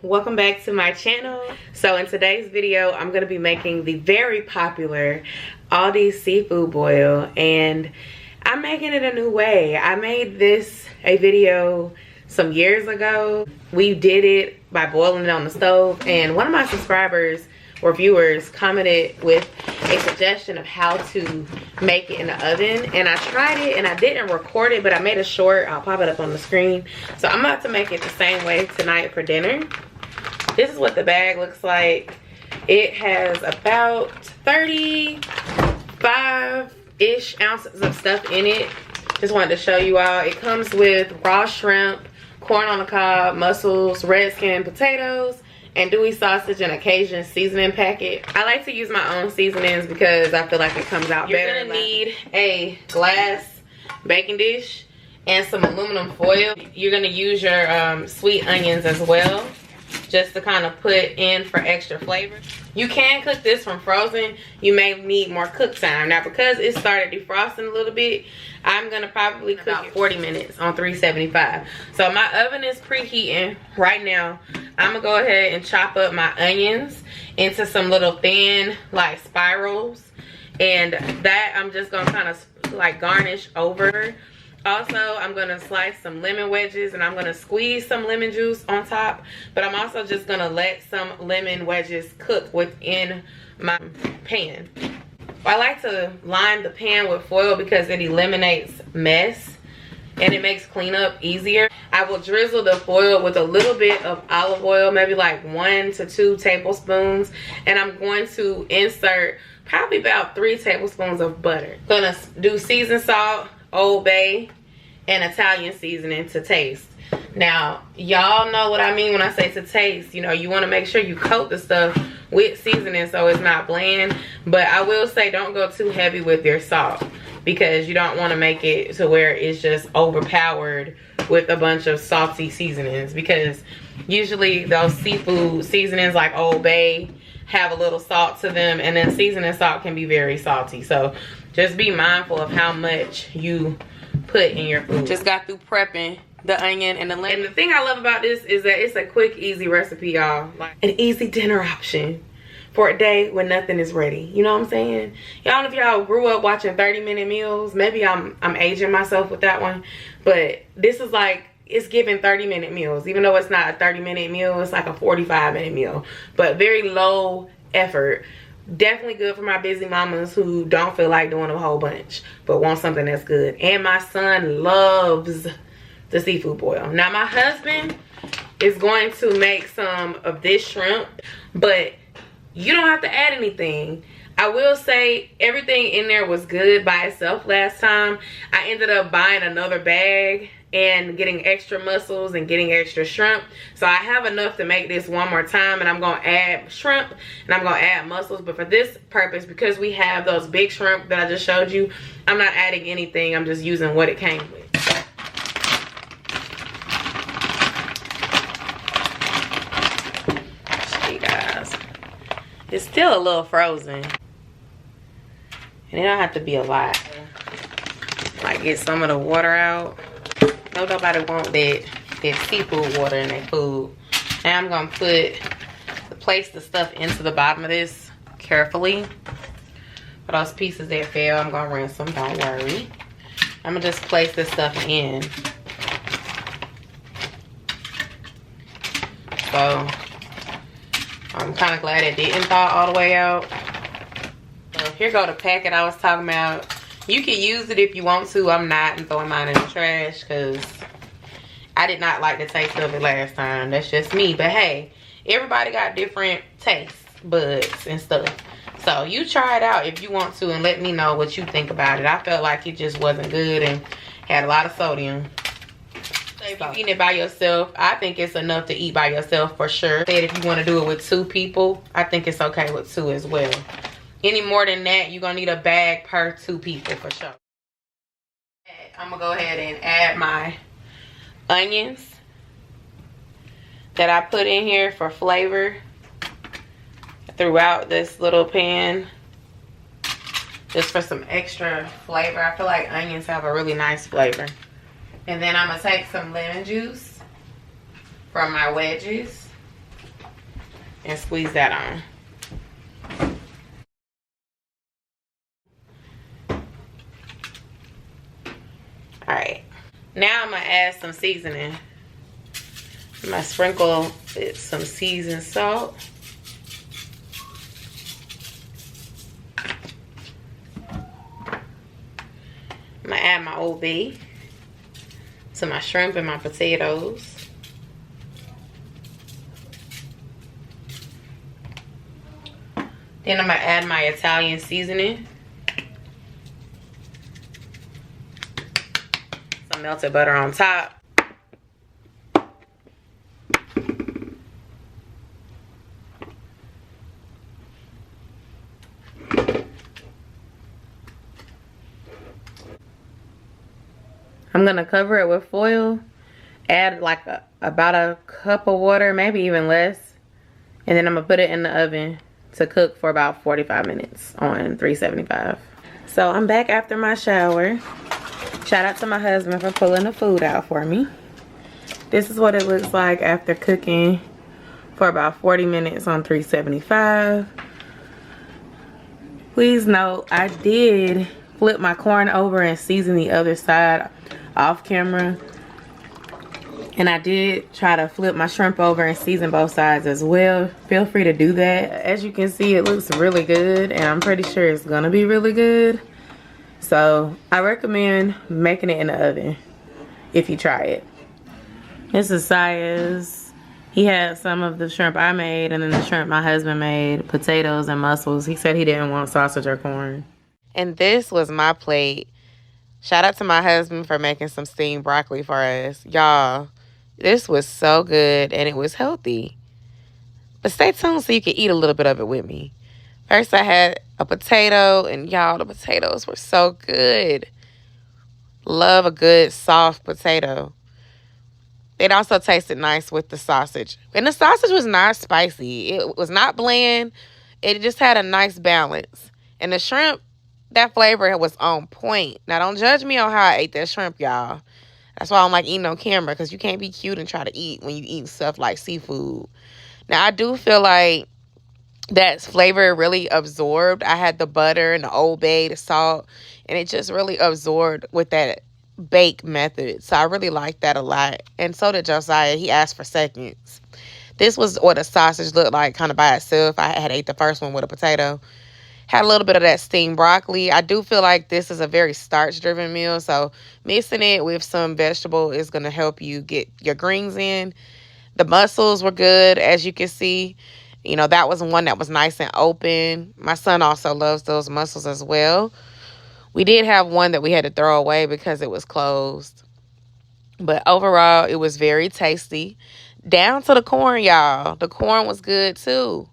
welcome back to my channel. So in today's video, I'm going to be making the very popular Aldi seafood boil, and I'm making it a new way. I made a video some years ago. We did it by boiling it on the stove, and one of my subscribers or viewers commented with a suggestion of how to make it in the oven, and I tried it and I didn't record it, but I made a short. I'll pop it up on the screen. So I'm about to make it the same way tonight for dinner. This is what the bag looks like. It has about 35-ish ounces of stuff in it. Just wanted to show you all. It comes with raw shrimp, corn on the cob, mussels, red skin potatoes, andouille sausage, and a Cajun seasoning packet. I like to use my own seasonings because I feel like it comes out better. You're gonna need a glass baking dish and some aluminum foil. You're gonna use your sweet onions as well, just to kind of put in for extra flavor. You can cook this from frozen. You may need more cook time. Now, because it started defrosting a little bit, I'm gonna probably cook about 40 minutes on 375. So my oven is preheating right now. I'm gonna go ahead and chop up my onions into some little thin like spirals, and that I'm just gonna kind of like garnish over. Also, I'm gonna slice some lemon wedges, and I'm gonna squeeze some lemon juice on top, but I'm also just gonna let some lemon wedges cook within my pan. I like to line the pan with foil because it eliminates mess and it makes cleanup easier. I will drizzle the foil with a little bit of olive oil, maybe like 1 to 2 tablespoons, and I'm going to insert probably about 3 tablespoons of butter. Gonna do seasoned salt, Old Bay, and Italian seasoning to taste. Now, y'all know what I mean when I say to taste. You know, you want to make sure you coat the stuff with seasoning so it's not bland. But I will say, don't go too heavy with your salt, because you don't want to make it to where it's just overpowered with a bunch of salty seasonings, because usually those seafood seasonings like Old Bay have a little salt to them, and then seasoning salt can be very salty. So just be mindful of how much you put in your food. Just got through prepping the onion and the lemon. And the thing I love about this is that it's a quick, easy recipe, y'all. Like an easy dinner option for a day when nothing is ready. You know what I'm saying? Y'all know if y'all grew up watching 30-minute meals. Maybe I'm aging myself with that one, but this is like, it's giving 30-minute meals. Even though it's not a 30-minute meal, it's like a 45-minute meal, but very low effort. Definitely good for my busy mamas who don't feel like doing a whole bunch but want something that's good. And my son loves the seafood boil. Now my husband is going to make some of this shrimp, but you don't have to add anything. I will say everything in there was good by itself last time. I ended up buying another bag and getting extra mussels and getting extra shrimp. So I have enough to make this one more time, and I'm gonna add shrimp and I'm gonna add mussels. But for this purpose, because we have those big shrimp that I just showed you, I'm not adding anything. I'm just using what it came with. See, guys, it's still a little frozen, and it don't have to be a lot. Like, get some of the water out. No, nobody want that seafood water in their food. Now I'm gonna place the stuff into the bottom of this carefully. For those pieces that fell, I'm gonna rinse them, don't worry. I'm gonna just place this stuff in. So I'm kind of glad it didn't thaw all the way out. So here go the packet I was talking about. You can use it if you want to. I'm not. I'm throwing mine in the trash because I did not like the taste of it last time. That's just me. But hey, everybody got different taste buds and stuff. So you try it out if you want to and let me know what you think about it. I felt like it just wasn't good and had a lot of sodium. If you're eating it by yourself, I think it's enough to eat by yourself for sure. If you want to do it with 2 people, I think it's okay with 2 as well. Any more than that, you're gonna need a bag per 2 people for sure. I'm gonna go ahead and add my onions that I put in here for flavor throughout this little pan, just for some extra flavor. I feel like onions have a really nice flavor. And then I'm gonna take some lemon juice from my wedges and squeeze that on. Alright, now I'm gonna add some seasoning. I'm gonna sprinkle some seasoned salt. I'm gonna add my Old Bay to my shrimp and my potatoes. Then I'm gonna add my Italian seasoning. Some melted butter on top. I'm gonna cover it with foil, add like about a cup of water, maybe even less, and then I'm gonna put it in the oven to cook for about 45 minutes on 375. So I'm back after my shower. Shout out to my husband for pulling the food out for me. This is what it looks like after cooking for about 40 minutes on 375. Please note, I did flip my corn over and season the other side off camera, and I did try to flip my shrimp over and season both sides as well. Feel free to do that. As you can see, it looks really good, and I'm pretty sure it's gonna be really good. So I recommend making it in the oven if you try it. This is Saya's. He had some of the shrimp I made, and then the shrimp my husband made, potatoes and mussels. He said he didn't want sausage or corn. And this was my plate. Shout out to my husband for making some steamed broccoli for us. Y'all, this was so good and it was healthy. But stay tuned so you can eat a little bit of it with me. First, I had a potato, and y'all, the potatoes were so good. Love a good soft potato. It also tasted nice with the sausage. And the sausage was not spicy. It was not bland. It just had a nice balance. And the shrimp, that flavor was on point. Now, don't judge me on how I ate that shrimp, y'all. That's why I don't like eating on camera, because you can't be cute and try to eat when you eat stuff like seafood. Now, I do feel like that flavor really absorbed. I had the butter and the Old Bay, the salt, and it just really absorbed with that bake method. So I really liked that a lot. And so did Josiah. He asked for seconds. This was what a sausage looked like kind of by itself. I had ate the first one with a potato. Had a little bit of that steamed broccoli. I do feel like this is a very starch-driven meal, so mixing it with some vegetable is going to help you get your greens in. The mussels were good, as you can see. You know, that was one that was nice and open. My son also loves those mussels as well. We did have one that we had to throw away because it was closed. But overall, it was very tasty. Down to the corn, y'all. The corn was good, too.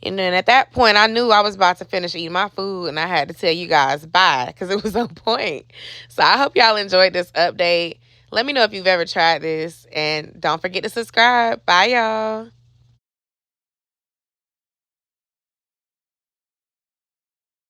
And then at that point, I knew I was about to finish eating my food, and I had to tell you guys bye because it was on point. So I hope y'all enjoyed this update. Let me know if you've ever tried this, and don't forget to subscribe. Bye, y'all.